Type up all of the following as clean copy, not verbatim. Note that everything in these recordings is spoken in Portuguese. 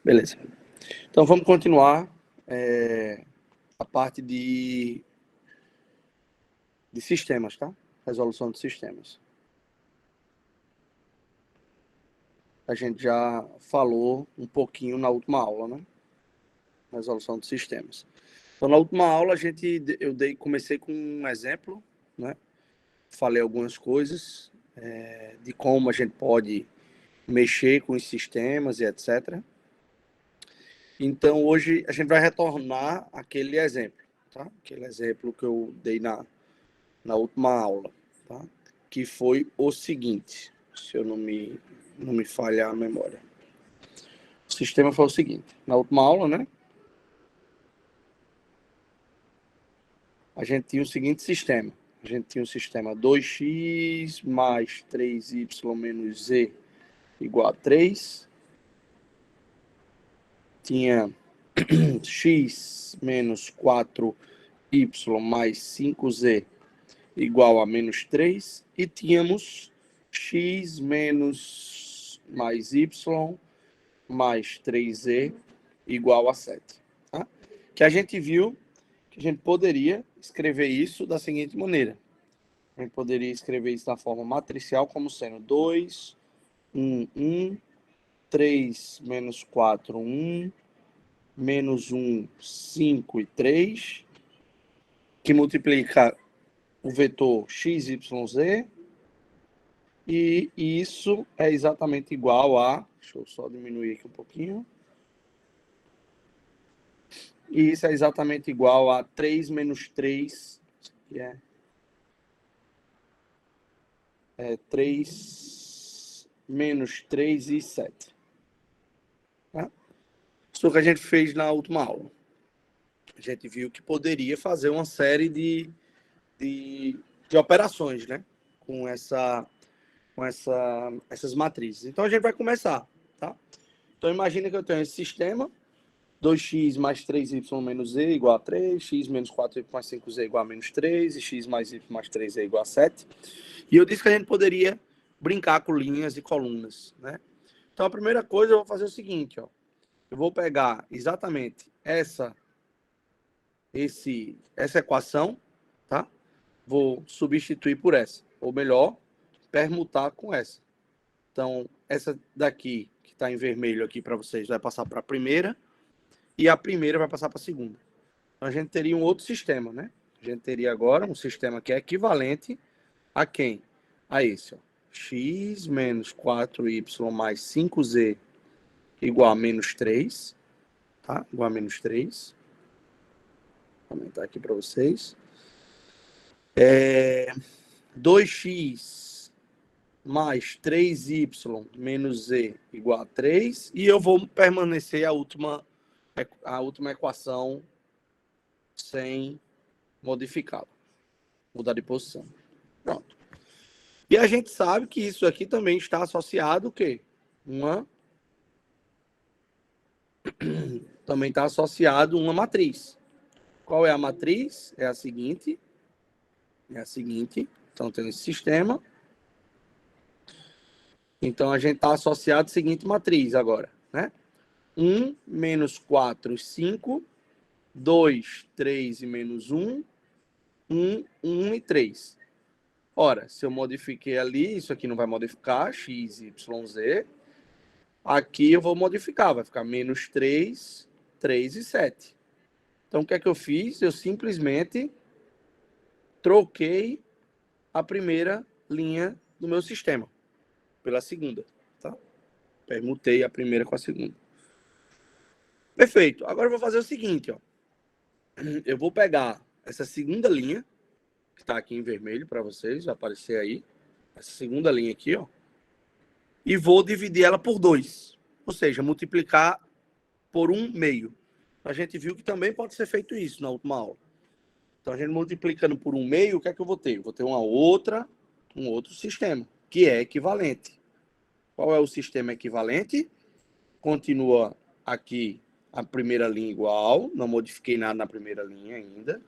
Beleza. Então, vamos continuar a parte de sistemas, tá? Resolução de sistemas. A gente já falou um pouquinho na última aula, né? Resolução de sistemas. Então, na última aula, comecei com um exemplo, né? Falei algumas coisas de como a gente pode mexer com os sistemas e etc. Então, hoje, a gente vai retornar aquele exemplo, tá? Aquele exemplo que eu dei na última aula, tá? Que foi o seguinte, se eu não me falhar a memória. O sistema foi o seguinte, na última aula, né? A gente tinha o seguinte sistema. A gente tinha o sistema 2x mais 3y menos z igual a 3. Tinha x menos 4y mais 5z igual a menos 3. E tínhamos x menos mais y mais 3z igual a 7. Tá? Que a gente viu que a gente poderia escrever isso da seguinte maneira. A gente poderia escrever isso da forma matricial como sendo 2, 1, 1, 3 menos 4, 1, menos 1, 5 e 3, que multiplica o vetor x, y, z, e isso é exatamente igual a... Deixa eu só diminuir aqui um pouquinho. E isso é exatamente igual a 3 menos 3, que é 3 menos 3 e 7. Tá? Isso que a gente fez na última aula. A gente viu que poderia fazer uma série de operações, né? Com essas matrizes. Então, a gente vai começar, tá? Então, imagina que eu tenho esse sistema, 2x mais 3y menos z igual a 3, x menos 4y mais 5z igual a menos 3, e x mais y mais 3z igual a 7. E eu disse que a gente poderia brincar com linhas e colunas, né? Então, a primeira coisa, eu vou fazer o seguinte, ó. Eu vou pegar exatamente essa equação, tá? Vou substituir por essa. Ou melhor, permutar com essa. Então, essa daqui, que está em vermelho aqui para vocês, vai passar para a primeira. E a primeira vai passar para a segunda. Então, a gente teria um outro sistema, né? A gente teria agora um sistema que é equivalente a quem? A esse, ó. X menos 4y mais 5z igual a menos 3. Tá? Igual a menos 3. Vou aumentar aqui para vocês. 2x mais 3y menos z igual a 3. E eu vou permanecer a última equação sem modificá-la. Mudar de posição. Pronto. E a gente sabe que isso aqui também está associado o quê? Também está associado uma matriz. Qual é a matriz? É a seguinte. Então, tem esse sistema. Então, a gente está associado à seguinte matriz agora, né? 1, menos 4, 5, 2, 3 e menos 1, 1, 1 e 3. Ora, se eu modifiquei ali, isso aqui não vai modificar, x, y, z. Aqui eu vou modificar, vai ficar menos 3, 3 e 7. Então, o que é que eu fiz? Eu simplesmente troquei a primeira linha do meu sistema pela segunda, tá? Permutei a primeira com a segunda. Perfeito. Agora eu vou fazer o seguinte, ó. Eu vou pegar essa segunda linha, que está aqui em vermelho para vocês, vai aparecer aí. Essa segunda linha aqui, ó. E vou dividir ela por 2. Ou seja, multiplicar por 1/2. A gente viu que também pode ser feito isso na última aula. Então, a gente multiplicando por 1/2, o que é que eu vou ter? Eu vou ter um outro sistema, que é equivalente. Qual é o sistema equivalente? Continua aqui a primeira linha igual, não modifiquei nada na primeira linha ainda.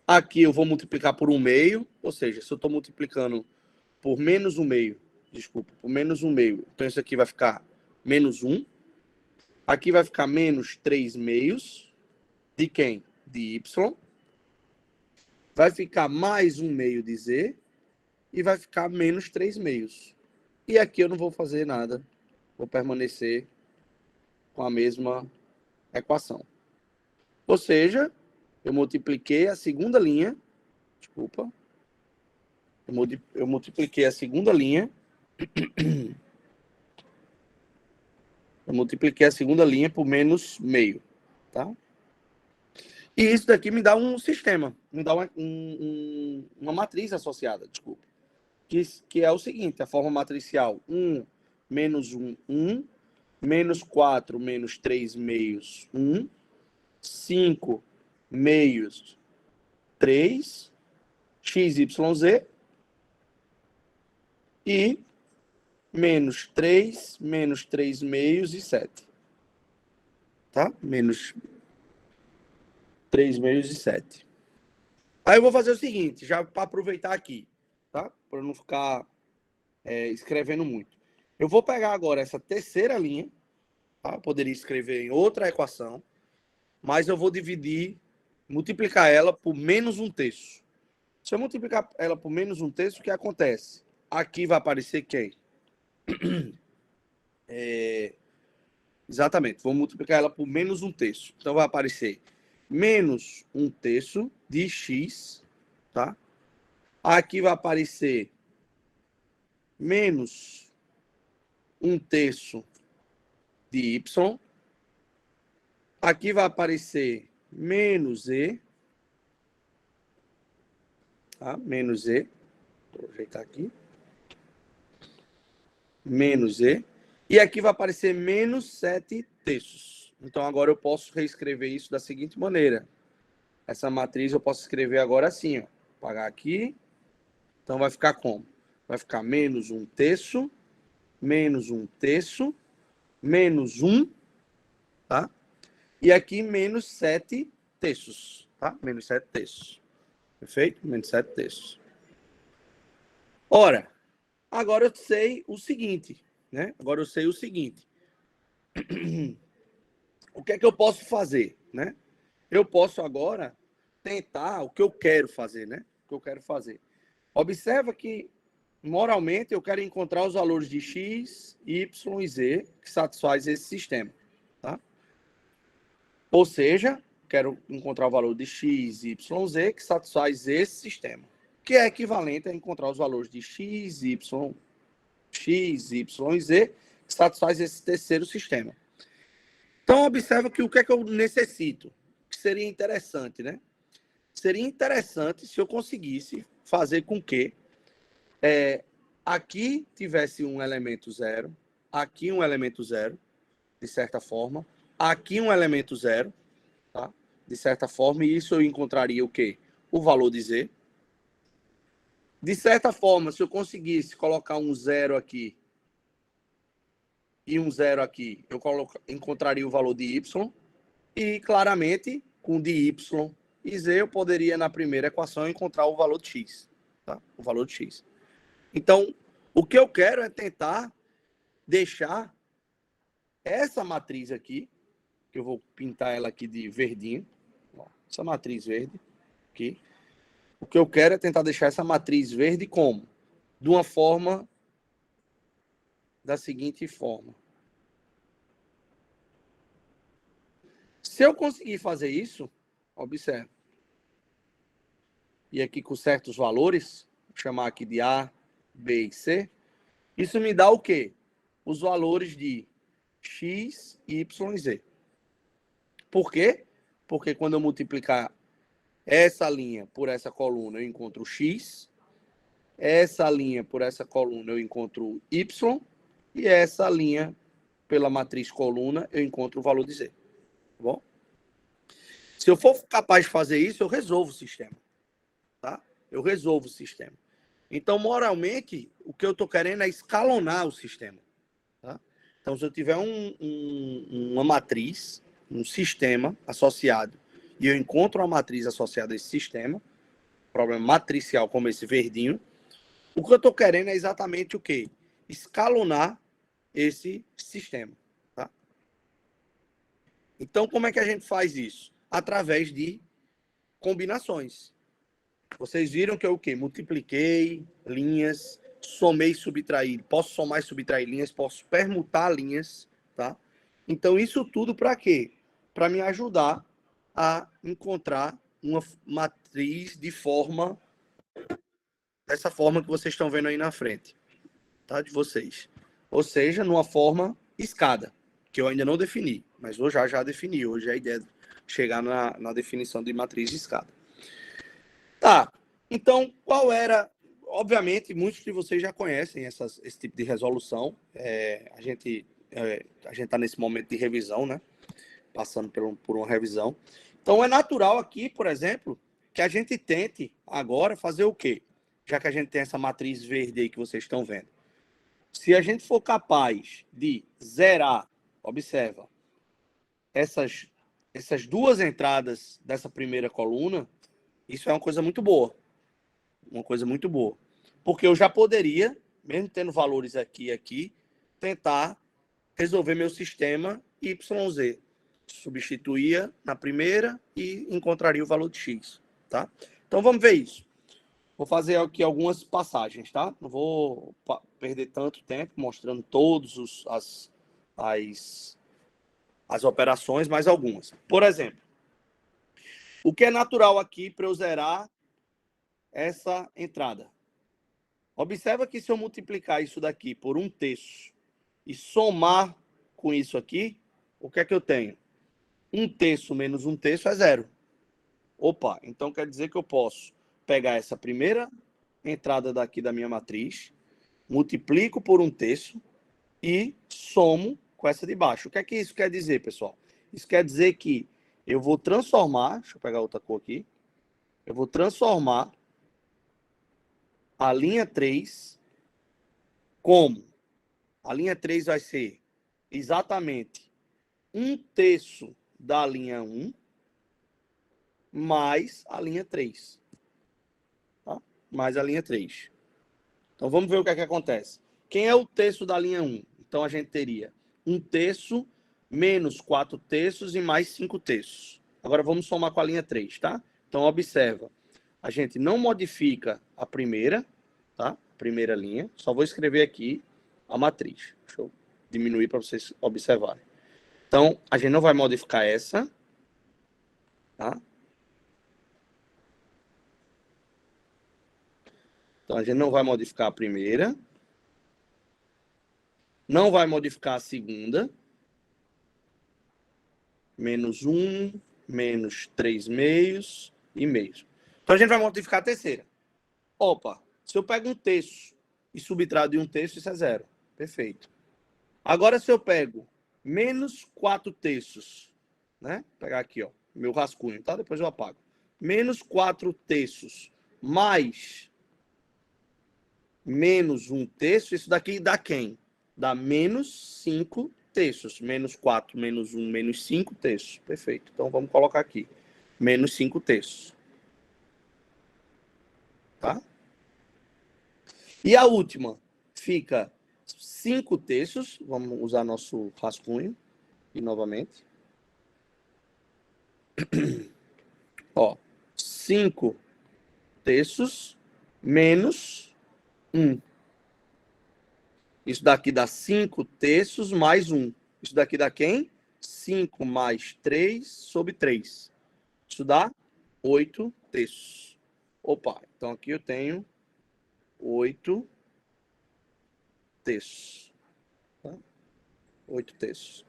Aqui eu vou multiplicar por 1/2, ou seja, se eu estou multiplicando por menos 1/2, por menos 1/2, então isso aqui vai ficar menos 1. Aqui vai ficar menos 3 meios. De quem? De Y. Vai ficar mais 1 meio de Z. E vai ficar menos 3 meios. E aqui eu não vou fazer nada. Vou permanecer com a mesma equação. Ou seja, eu multipliquei a segunda linha. Desculpa. Eu multipliquei a segunda linha. Eu multipliquei a segunda linha por menos meio. Tá? E isso daqui me dá um sistema. Me dá uma matriz associada. Desculpa. Que é o seguinte. A forma matricial. 1, menos 1, 1. Menos 4, menos 3 meios, 1. 5 meios, 3. X, Y, Z. E menos 3 meios e 7. Tá? Menos 3 meios e 7. Aí eu vou fazer o seguinte, já para aproveitar aqui, tá? Para não ficar escrevendo muito. Eu vou pegar agora essa terceira linha, tá? Eu poderia escrever em outra equação, mas eu vou multiplicar ela por menos 1/3. Se eu multiplicar ela por menos 1/3, o que acontece? Aqui vai aparecer quem? Exatamente, vou multiplicar ela por menos 1/3. Então vai aparecer menos 1/3 de x, tá? Aqui vai aparecer menos 1/3 de y. Aqui vai aparecer menos e, tá? Menos e. Vou ajeitar aqui. Menos e. E aqui vai aparecer menos 7/3. Então, agora eu posso reescrever isso da seguinte maneira. Essa matriz eu posso escrever agora assim, ó. Apagar aqui. Então, vai ficar como? Vai ficar menos 1/3, menos 1/3, menos 1, tá? E aqui menos 7/3, tá? Menos 7/3. Perfeito? Menos 7/3. Ora, agora eu sei o seguinte, né? Agora eu sei o seguinte. O que é que eu posso fazer, né? Eu posso agora tentar o que eu quero fazer, né? O que eu quero fazer. Observa que, moralmente, eu quero encontrar os valores de x, y e z que satisfaz esse sistema, tá? Ou seja, quero encontrar o valor de x, y, z que satisfaz esse sistema, que é equivalente a encontrar os valores de x, y e z que satisfaz esse terceiro sistema. Então, observa que o que é que eu necessito, que seria interessante, né? Seria interessante se eu conseguisse fazer com que aqui tivesse um elemento zero, aqui um elemento zero, de certa forma, aqui um elemento zero, tá? De certa forma, e isso eu encontraria o quê? O valor de z. De certa forma, se eu conseguisse colocar um zero aqui e um zero aqui, eu encontraria o valor de y. E, claramente, com de y e z, eu poderia, na primeira equação, encontrar o valor de x. Tá? O valor de x. Então, o que eu quero é tentar deixar essa matriz aqui, que eu vou pintar ela aqui de verdinho, ó, essa matriz verde aqui. O que eu quero é tentar deixar essa matriz verde como? De uma forma, da seguinte forma. Se eu conseguir fazer isso, observe. E aqui com certos valores, vou chamar aqui de A, B e C, isso me dá o quê? Os valores de x, y e z. Por quê? Porque quando eu multiplicar essa linha por essa coluna, eu encontro x, essa linha por essa coluna, eu encontro y, e essa linha pela matriz coluna, eu encontro o valor de z. Tá bom? Se eu for capaz de fazer isso, eu resolvo o sistema. Tá? Eu resolvo o sistema. Então, moralmente, o que eu estou querendo é escalonar o sistema. Tá? Então, se eu tiver uma matriz, um sistema associado, e eu encontro uma matriz associada a esse sistema, problema matricial como esse verdinho, o que eu estou querendo é exatamente o quê? Escalonar esse sistema. Tá? Então, como é que a gente faz isso? Através de combinações. Vocês viram que eu o quê? Multipliquei linhas, somei e subtraí. Posso somar e subtrair linhas, posso permutar linhas, tá? Então, isso tudo para quê? Para me ajudar a encontrar uma matriz de forma, dessa forma que vocês estão vendo aí na frente, tá? De vocês. Ou seja, numa forma escada, que eu ainda não defini, mas eu já defini. Hoje a ideia é chegar na definição de matriz de escada. Tá, então qual era... Obviamente, muitos de vocês já conhecem esse tipo de resolução. A gente está nesse momento de revisão, né? Passando por uma revisão. Então, é natural aqui, por exemplo, que a gente tente agora fazer o quê? Já que a gente tem essa matriz verde aí que vocês estão vendo. Se a gente for capaz de zerar, observa, essas duas entradas dessa primeira coluna, isso é uma coisa muito boa. Uma coisa muito boa. Porque eu já poderia, mesmo tendo valores aqui e aqui, tentar resolver meu sistema YZ. Substituía na primeira e encontraria o valor de X. Tá? Então vamos ver isso. Vou fazer aqui algumas passagens, tá? Não vou perder tanto tempo mostrando todas as operações, mas algumas. Por exemplo, o que é natural aqui para eu zerar essa entrada? Observa que se eu multiplicar isso daqui por 1/3 e somar com isso aqui, o que é que eu tenho? 1/3 menos 1/3 é 0. Opa, então quer dizer que eu posso pegar essa primeira entrada daqui da minha matriz, multiplico por 1/3 e somo com essa de baixo. O que é que isso quer dizer, pessoal? Isso quer dizer que eu vou transformar, deixa eu pegar outra cor aqui, eu vou transformar a linha 3 como? A linha 3 vai ser exatamente 1/3 da linha 1 mais a linha 3. Tá? Mais a linha 3. Então, vamos ver o que é que acontece. Quem é o terço da linha 1? Então, a gente teria 1/3 menos 4/3 e mais 5/3. Agora, vamos somar com a linha 3, tá? Então, observa. A gente não modifica a primeira, tá? A primeira linha. Só vou escrever aqui a matriz. Deixa eu diminuir para vocês observarem. Então, a gente não vai modificar essa, tá? Então, a gente não vai modificar a primeira. Não vai modificar a segunda. Menos 1, menos 3 meios e meios. Então, a gente vai modificar a terceira. Opa, se eu pego 1/3 e subtraio de 1/3, isso é 0. Perfeito. Agora, se eu pego menos 4/3, né? Vou pegar aqui, ó, meu rascunho, tá? Depois eu apago. Menos 4/3 mais menos 1/3, isso daqui dá quem? Dá menos 5/3. Menos 4, menos 1, menos 5/3. Perfeito. Então, vamos colocar aqui. Menos 5/3. Tá? E a última fica 5/3. Vamos usar nosso rascunho. E novamente. Ó, 5/3 menos 1. Isso daqui dá 5/3 mais 1. Isso daqui dá quem? 5 mais 3 sobre 3. Isso dá 8/3. Opa, então aqui eu tenho 8/3. Tá? 8/3.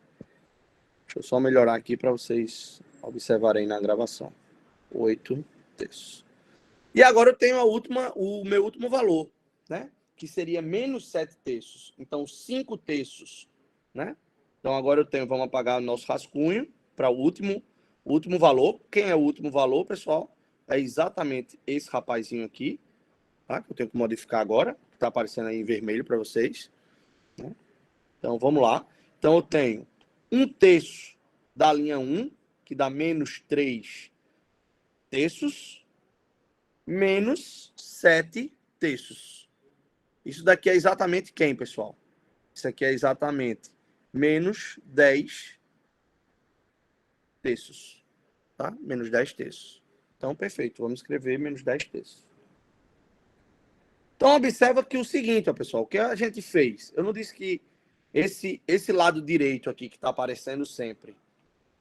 Deixa eu só melhorar aqui para vocês observarem na gravação. 8/3. E agora eu tenho o meu último valor, né? Que seria menos 7/3. Então, 5/3, né? Então, agora eu tenho, vamos apagar o nosso rascunho para o último valor. Quem é o último valor, pessoal? É exatamente esse rapazinho aqui, tá? Que eu tenho que modificar agora. Está aparecendo aí em vermelho para vocês. Né? Então, vamos lá. Então, eu tenho 1/3 da linha 1, que dá menos 3/3, menos 7/3. Isso daqui é exatamente quem, pessoal? Isso aqui é exatamente menos 10 terços. Tá? Menos 10 terços. Então, perfeito. Vamos escrever menos 10 terços. Então, observa que o seguinte, ó, pessoal. O que a gente fez? Eu não disse que esse lado direito aqui que está aparecendo sempre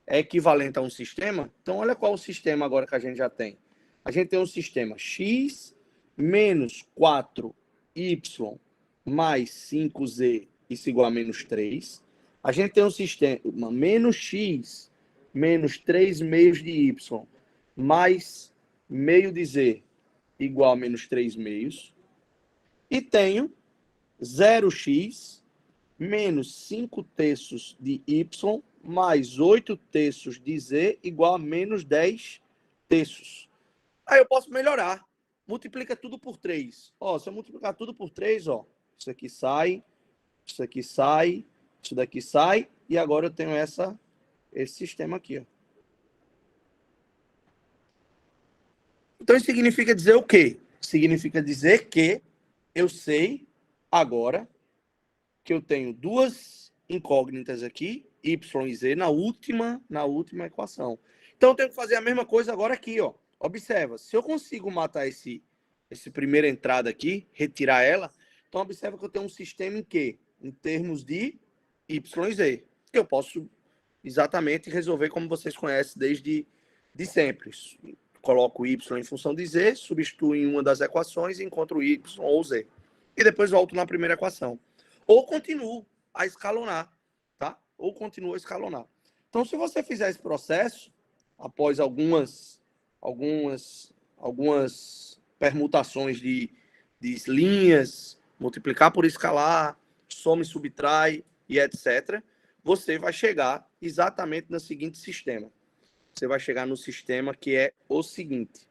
é equivalente a um sistema? Então, olha qual o sistema agora que a gente já tem. A gente tem um sistema x menos 4y mais 5z, isso igual a menos 3. A gente tem um sistema menos x menos 3 meios de y mais meio de z igual a menos 3 meios. E tenho 0x menos 5 terços de y mais 8 terços de z igual a menos 10 terços. Aí eu posso melhorar. Multiplica tudo por 3. Ó, se eu multiplicar tudo por 3, ó, isso aqui sai, isso aqui sai, isso daqui sai, e agora eu tenho esse sistema aqui, ó. Então isso significa dizer o quê? Significa dizer que eu sei agora que eu tenho duas incógnitas aqui, y e z, na última equação. Então, eu tenho que fazer a mesma coisa agora aqui, ó. Observa, se eu consigo matar esse primeira entrada aqui, retirar ela, então observa que eu tenho um sistema em que? Em termos de y e z, que eu posso exatamente resolver como vocês conhecem desde sempre. Coloco y em função de z, substituo em uma das equações e encontro y ou z. E depois volto na primeira equação. Ou continuo a escalonar, tá? Ou continuo a escalonar. Então, se você fizer esse processo, após algumas permutações de linhas, multiplicar por escalar, soma e subtrai e etc., você vai chegar exatamente no seguinte sistema. Você vai chegar no sistema que é o seguinte.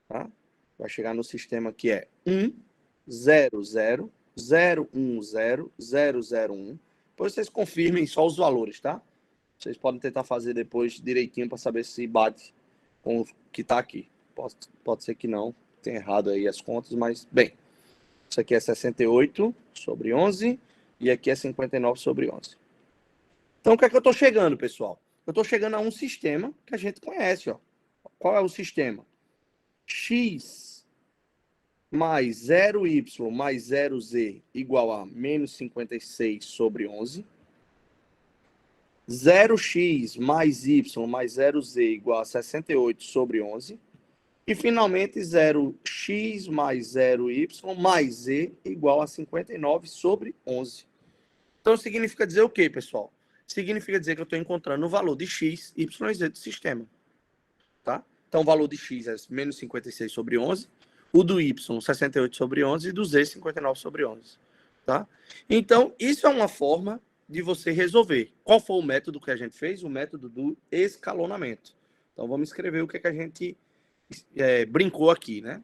Tá? Vai chegar no sistema que é 1, 0, 0, 0, 1, 0, 0, 0, 1. Depois vocês confirmem só os valores, tá? Vocês podem tentar fazer depois direitinho para saber se bate com o que está aqui. Pode ser que não, tenha errado aí as contas, mas, bem, isso aqui é 68 sobre 11 e aqui é 59 sobre 11. Então, o que é que eu estou chegando, pessoal? Eu estou chegando a um sistema que a gente conhece, ó. Qual é o sistema? X mais 0y mais 0z igual a menos 56 sobre 11. 0x mais y mais 0z igual a 68 sobre 11. E, finalmente, 0x mais 0y mais z igual a 59 sobre 11. Então, significa dizer o quê, pessoal? Significa dizer que eu estou encontrando o valor de x, y e z do sistema. Tá? Então, o valor de x é menos 56 sobre 11. O do y, 68 sobre 11. E do z, 59 sobre 11. Tá? Então, isso é uma forma de você resolver. Qual foi o método que a gente fez? O método do escalonamento. Então, vamos escrever o que a gente brincou aqui, né?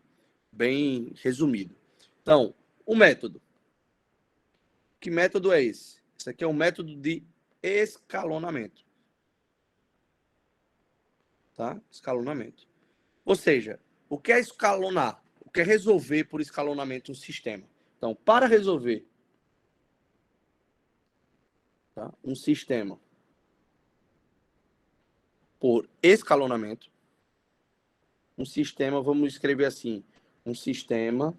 Bem resumido. Então, o método. Que método é esse? Esse aqui é um método de escalonamento. Tá? Escalonamento. Ou seja, o que é escalonar? O que é resolver por escalonamento um sistema? Então, para resolver, tá, um sistema por escalonamento, um sistema, vamos escrever assim, um sistema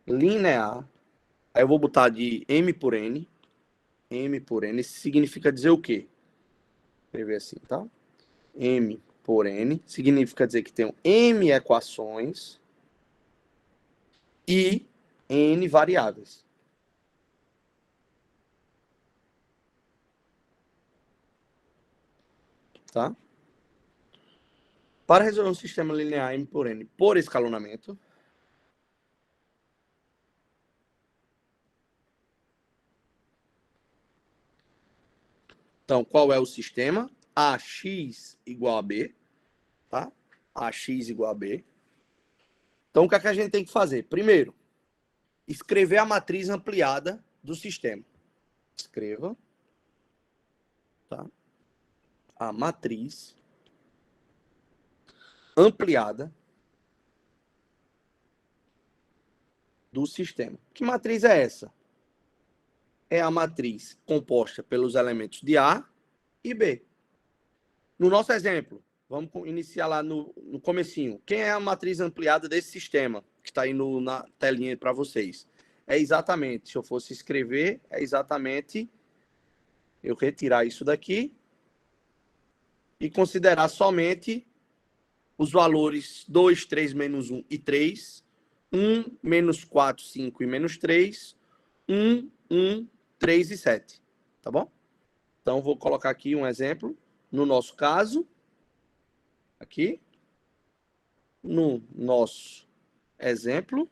linear, aí eu vou botar de M por N, isso significa dizer o quê? Escrever assim, tá? M por N significa dizer que tenho M equações e N variáveis. Tá? Para resolver um sistema linear M por N por escalonamento, então, qual é o sistema? AX igual a B, tá? AX igual a B. Então, o que é que a gente tem que fazer? Primeiro, escrever a matriz ampliada do sistema. Escreva, tá? A matriz ampliada do sistema. Que matriz é essa? é a matriz composta pelos elementos de A e B. No nosso exemplo, vamos iniciar lá no comecinho. Quem é a matriz ampliada desse sistema, que está aí na telinha para vocês? É exatamente, se eu fosse escrever, é exatamente eu retirar isso daqui e considerar somente os valores 2, 3, menos 1 e 3, 1, menos 4, 5 e menos 3, 1, 1, 3 e 7. Tá bom? Então, vou colocar aqui um exemplo. No nosso caso, aqui, no nosso exemplo,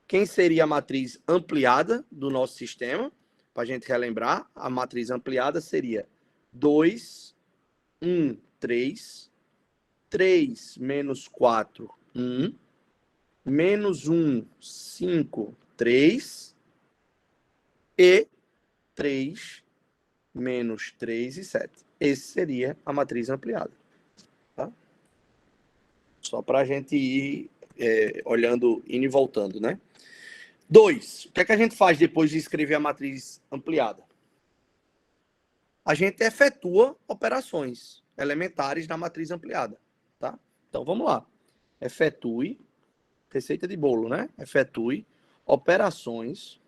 quem seria a matriz ampliada do nosso sistema? Para a gente relembrar, a matriz ampliada seria 2, 1, 3, 3 menos 4, 1, menos 1, 5, 3, e 3, menos 3 e 7. Esse seria a matriz ampliada. Tá? Só para a gente ir olhando, indo e voltando, né? 2. O que é que a gente faz depois de escrever a matriz ampliada? A gente efetua operações elementares na matriz ampliada. Tá? Então, vamos lá. Efetue, receita de bolo, né? Efetue operações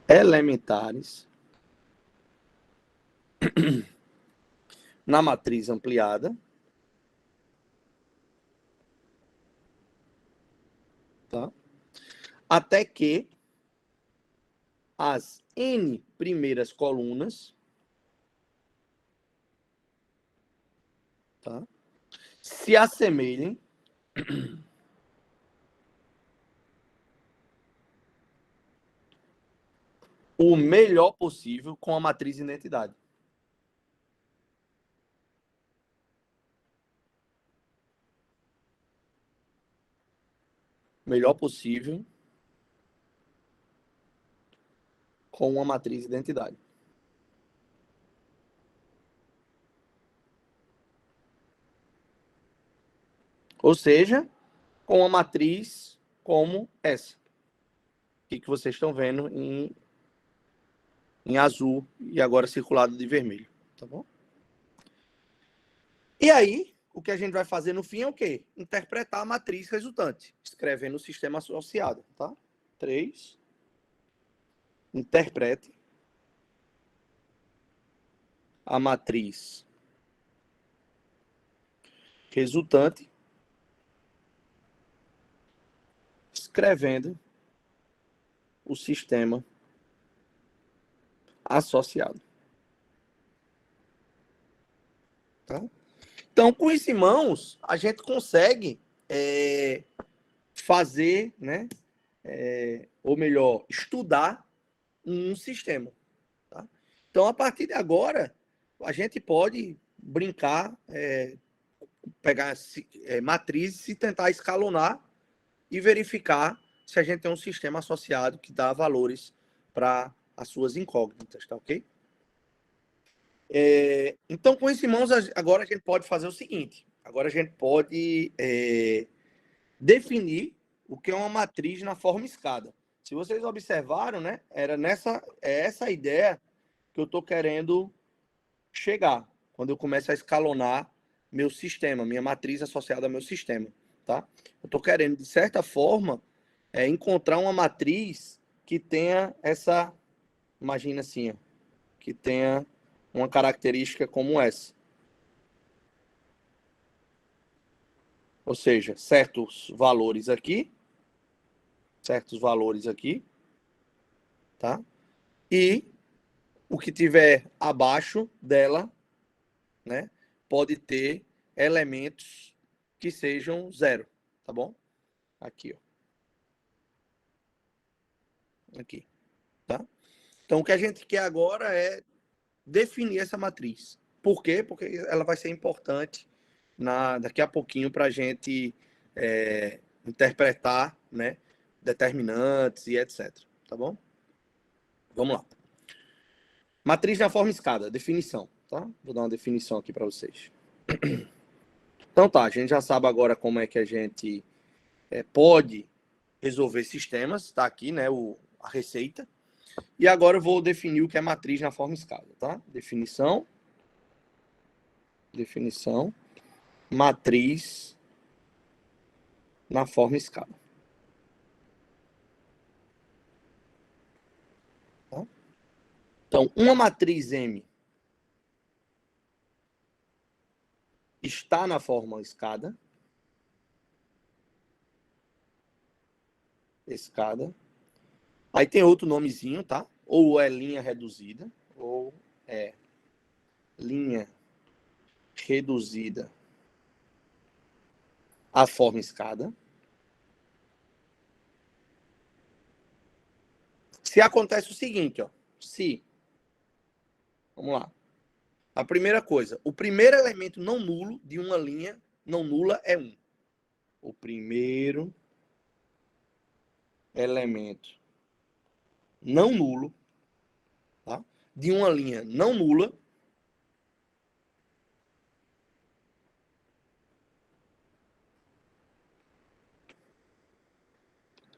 elementares na matriz ampliada, tá? Até que as n primeiras colunas, tá? Se assemelhem o melhor possível com a matriz de identidade. Melhor possível com uma matriz de identidade. Ou seja, com uma matriz como essa. Que vocês estão vendo em azul e agora circulado de vermelho. Tá bom? E aí, o que a gente vai fazer no fim é o quê? Interpretar a matriz resultante, escrevendo o sistema associado. Tá? 3. Interprete a matriz resultante, escrevendo o sistema associado. Tá? Então, com isso em mãos, a gente consegue fazer, né? Ou melhor, estudar um sistema. Tá? Então, a partir de agora, a gente pode brincar, pegar matrizes e tentar escalonar e verificar se a gente tem um sistema associado que dá valores para as suas incógnitas, tá ok? Então, com isso em mãos, agora a gente pode fazer o seguinte. Agora a gente pode definir o que é uma matriz na forma escada. Se vocês observaram, né, essa ideia que eu estou querendo chegar quando eu começo a escalonar meu sistema, minha matriz associada ao meu sistema. Tá? Eu estou querendo, de certa forma, encontrar uma matriz que tenha essa, imagina assim, ó, que tenha uma característica como essa. Ou seja, certos valores aqui, tá? E o que tiver abaixo dela, né, pode ter elementos que sejam zero, tá bom? Aqui, ó. Aqui, tá? Então, o que a gente quer agora é definir essa matriz. Por quê? Porque ela vai ser importante daqui a pouquinho para a gente interpretar, né, determinantes e etc. Tá bom? Vamos lá. Matriz na forma escada, definição. Tá? Vou dar uma definição aqui para vocês. Então tá, a gente já sabe agora como é que a gente pode resolver sistemas, está aqui, né, a receita. E agora eu vou definir o que é matriz na forma escada, tá? Definição, matriz na forma escada. Tá? Então, uma matriz M está na forma escada. Aí tem outro nomezinho, tá? Ou é linha reduzida, ou é linha reduzida à forma escada. Se acontece o seguinte, ó. Se, vamos lá. A primeira coisa, o primeiro elemento não nulo de uma linha não nula é 1. O primeiro elemento não nulo, tá? De uma linha não nula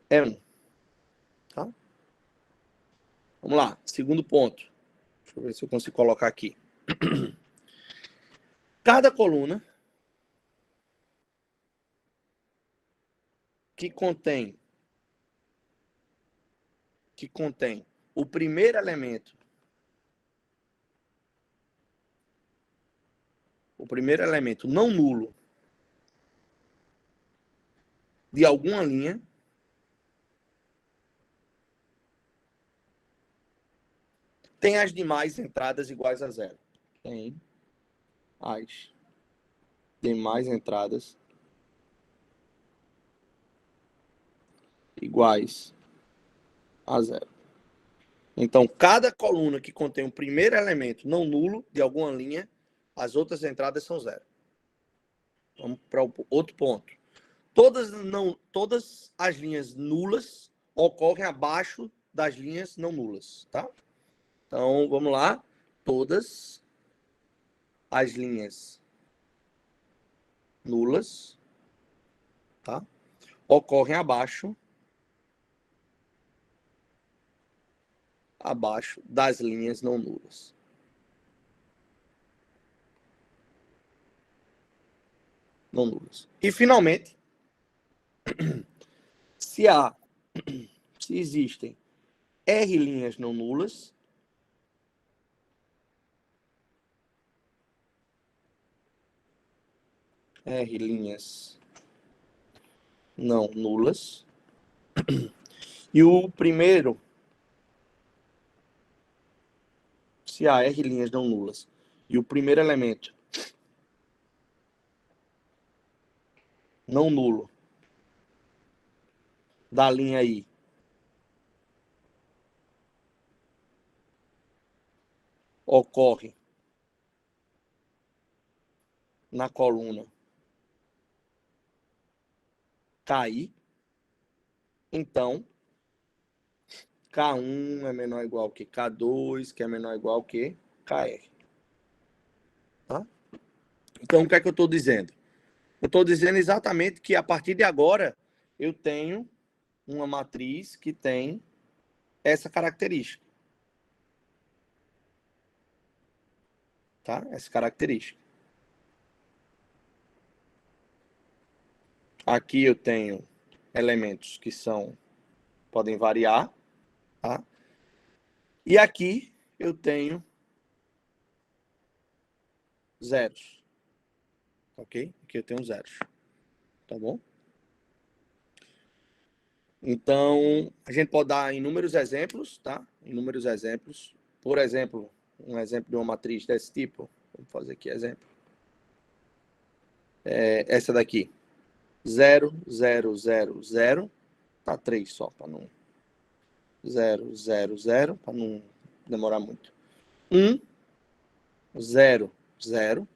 é 1. Tá? Vamos lá, segundo ponto. Deixa eu ver se eu consigo colocar aqui. Cada coluna que contém o primeiro elemento não nulo de alguma linha tem as demais entradas iguais a zero. Tem as demais entradas iguais a zero. Então, cada coluna que contém o primeiro elemento não nulo de alguma linha, as outras entradas são zero. Vamos para o outro ponto. Todas as linhas nulas ocorrem abaixo das linhas não nulas, tá? Então, vamos lá. Todas as linhas nulas, tá? Ocorrem abaixo das linhas não nulas. Não nulas. E, finalmente, se existem R linhas não nulas, R linhas não nulas, e o primeiro, se há R linhas não nulas, e o primeiro elemento não nulo da linha I ocorre na coluna KI, então K1 é menor ou igual que K2, que é menor ou igual que KR. Tá? Então, o que é que eu estou dizendo? Eu estou dizendo exatamente que, a partir de agora, eu tenho uma matriz que tem essa característica. Tá? Essa característica. Aqui eu tenho elementos que podem variar. Tá? E aqui eu tenho zeros. Ok? Aqui eu tenho zeros. Tá bom? Então, a gente pode dar inúmeros exemplos, tá? Inúmeros exemplos. Por exemplo, um exemplo de uma matriz desse tipo. Vamos fazer aqui exemplo. Essa daqui. 0, 0, 0, 0. Tá 3 só, para não... 0, 0, 0, para não demorar muito. 1, 0, 0.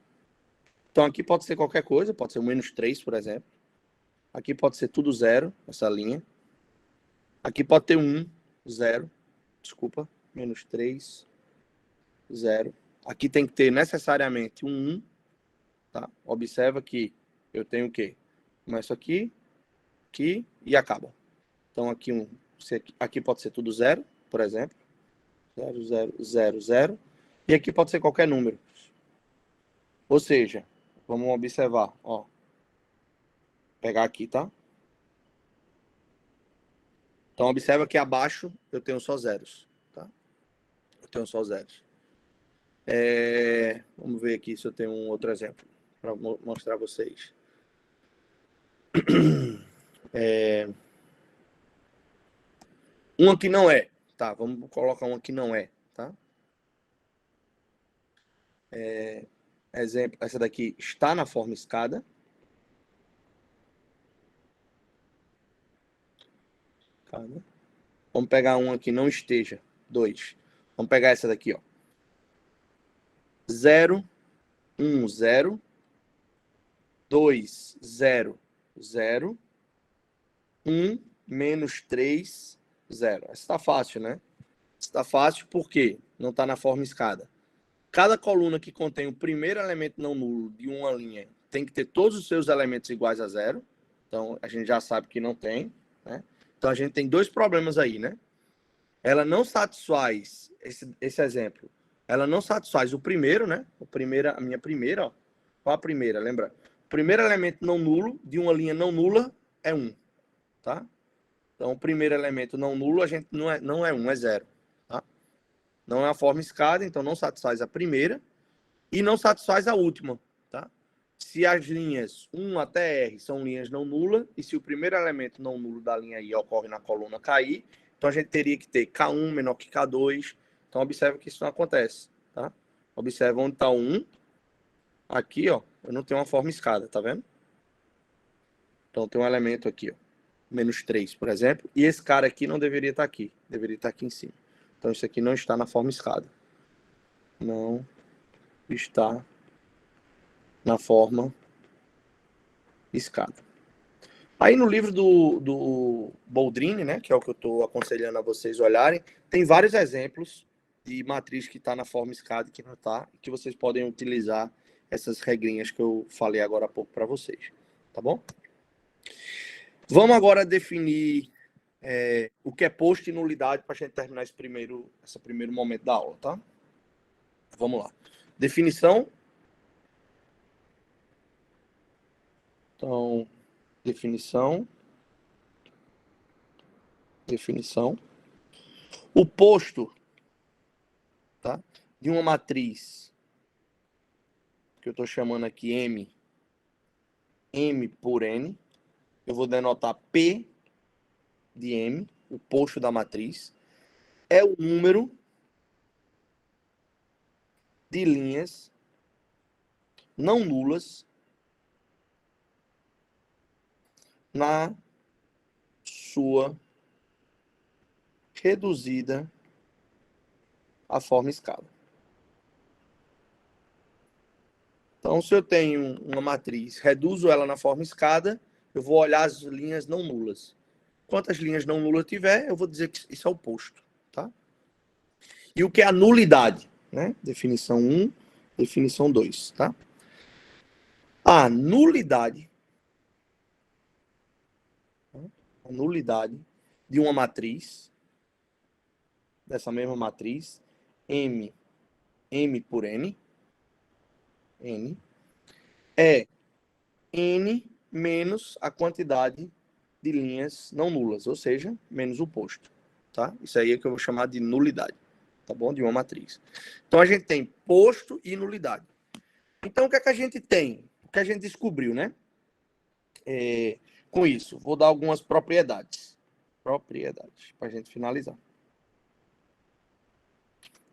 Então, aqui pode ser qualquer coisa. Pode ser o menos 3, por exemplo. Aqui pode ser tudo 0, essa linha. Aqui pode ter 1, 0. Desculpa. Menos 3, 0. Aqui tem que ter necessariamente um 1. Tá? Observa que eu tenho o quê? Começo aqui, aqui e acaba. Então, aqui pode ser tudo 0, por exemplo. 0, 0, 0, 0. E aqui pode ser qualquer número. Ou seja, vamos observar, ó. Vou pegar aqui, tá? Então, observa que abaixo eu tenho só zeros, tá? Eu tenho só zeros. Vamos ver aqui se eu tenho um outro exemplo para mostrar a vocês. Um aqui não é, tá? Vamos colocar um aqui não é, tá? Exemplo, essa daqui está na forma escada. Vamos pegar um aqui não esteja, 2. Vamos pegar essa daqui, ó. 0, 1, 0, 2, 0, 0, 1, menos 3, 0. Essa está fácil, né? Está fácil porque não está na forma escada. Cada coluna que contém o primeiro elemento não nulo de uma linha tem que ter todos os seus elementos iguais a 0. Então, a gente já sabe que não tem, né? Então, a gente tem dois problemas aí, né? Ela não satisfaz, esse exemplo, ela não satisfaz o primeiro, né? A minha primeira, ó. Qual a primeira? Lembra? O primeiro elemento não nulo de uma linha não nula é 1, tá? Então, o primeiro elemento não nulo, a gente não é 1, é 0, tá? Não é a forma escada, então não satisfaz a primeira e não satisfaz a última, tá? Se as linhas 1 até R são linhas não nulas, e se o primeiro elemento não nulo da linha I ocorre na coluna KI, então a gente teria que ter K1 menor que K2. Então observa que isso não acontece, tá? Observa onde está o 1. Aqui, ó, eu não tenho uma forma escada, tá vendo? Então tem um elemento aqui, ó, menos 3, por exemplo, e esse cara aqui não deveria estar aqui, deveria estar aqui em cima. Então isso aqui não está na forma escada. Não está na forma escada. Aí no livro do Boldrini, né, que é o que eu estou aconselhando a vocês olharem, tem vários exemplos de matriz que está na forma escada e que não está, que vocês podem utilizar essas regrinhas que eu falei agora há pouco para vocês, tá bom? Vamos agora definir o que é posto e nulidade para a gente terminar esse primeiro momento da aula, tá? Vamos lá. Definição. Então, definição. O posto, tá, de uma matriz que eu estou chamando aqui M por N, eu vou denotar P de M, o posto da matriz, é o número de linhas não nulas na sua reduzida à forma escada. Então, se eu tenho uma matriz, reduzo ela na forma escada, eu vou olhar as linhas não nulas. Quantas linhas não nulas tiver, eu vou dizer que isso é o posto, tá? E o que é a nulidade, né? Definição 1, definição 2, tá? A nulidade de uma matriz, dessa mesma matriz, M por N, é N menos a quantidade de linhas não nulas, ou seja, menos o posto, tá? Isso aí é que eu vou chamar de nulidade, tá bom? De uma matriz. Então, a gente tem posto e nulidade. Então, o que é que a gente tem? O que a gente descobriu, né? Com isso, vou dar algumas propriedades. Para a gente finalizar.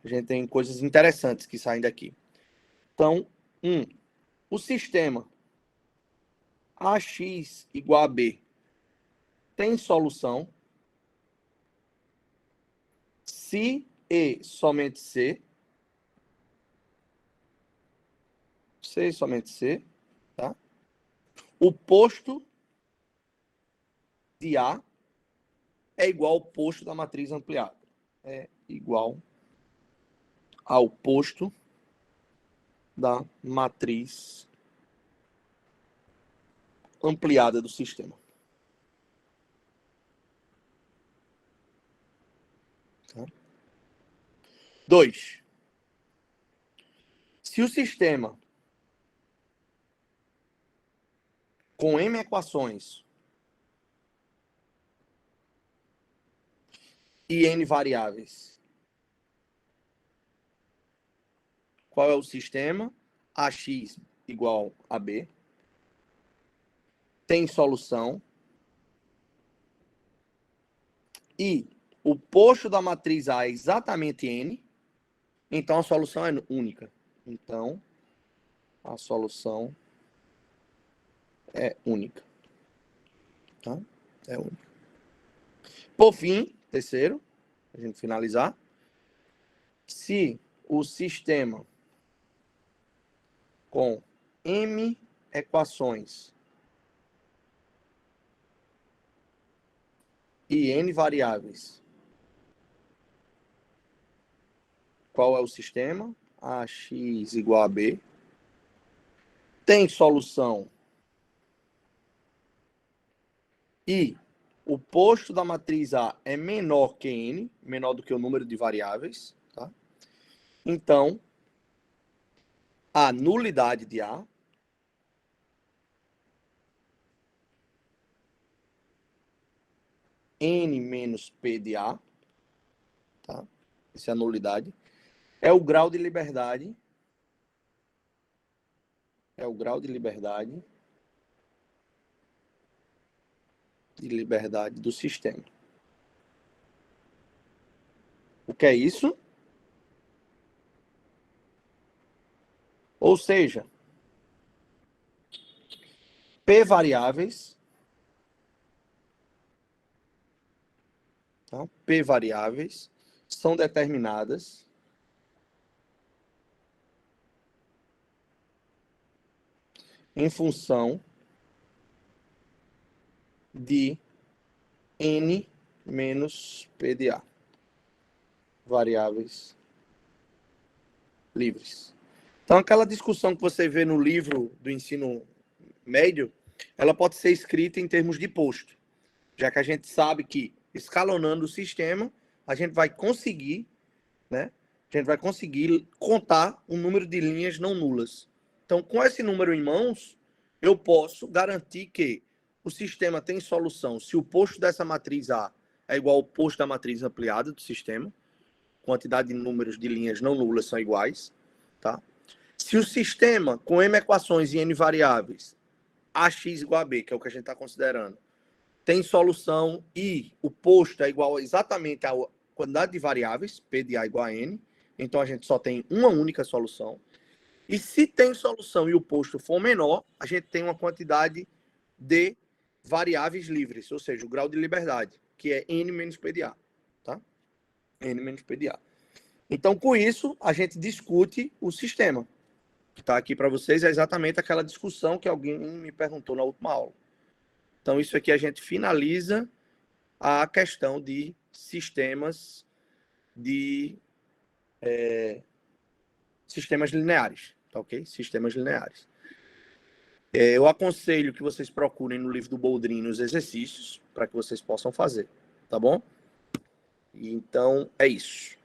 A gente tem coisas interessantes que saem daqui. Então, o sistema AX igual a B tem solução se e somente C e somente C, tá? O posto de A é igual ao posto da matriz ampliada. É igual ao posto da matriz ampliada do sistema. Tá? 2. Se o sistema com M equações e N variáveis, qual é o sistema? AX igual a B. Tem solução. E o posto da matriz A é exatamente N. Então, a solução é única. Então, a solução é única. Tá? É única. Por fim, terceiro, a gente finalizar. Se o sistema com M equações e N variáveis, qual é o sistema? AX igual a B. Tem solução e o posto da matriz A é menor que N, menor do que o número de variáveis, tá? Então, a nulidade de A N menos P de A, tá? Essa é a nulidade. É o grau de liberdade. É o grau de liberdade do sistema. O que é isso? Ou seja, P variáveis, tá? P variáveis são determinadas em função de N menos P de A. Variáveis livres. Então, aquela discussão que você vê no livro do ensino médio, ela pode ser escrita em termos de posto, já que a gente sabe que, escalonando o sistema, a gente vai conseguir, né? A gente vai conseguir contar o número de linhas não nulas. Então, com esse número em mãos, eu posso garantir que o sistema tem solução se o posto dessa matriz A é igual ao posto da matriz ampliada do sistema, quantidade de números de linhas não nulas são iguais, tá? Se o sistema com M equações e N variáveis, AX igual a B, que é o que a gente está considerando, tem solução e o posto é igual exatamente à quantidade de variáveis, P de A igual a N, então a gente só tem uma única solução. E se tem solução e o posto for menor, a gente tem uma quantidade de variáveis livres, ou seja, o grau de liberdade, que é N menos P de A, tá? N menos P de A. Então, com isso, a gente discute o sistema. Que está aqui para vocês é exatamente aquela discussão que alguém me perguntou na última aula. Então, isso aqui a gente finaliza a questão de sistemas sistemas lineares, tá ok? Sistemas lineares. Eu aconselho que vocês procurem no livro do Boldrin os exercícios para que vocês possam fazer, tá bom? Então, é isso.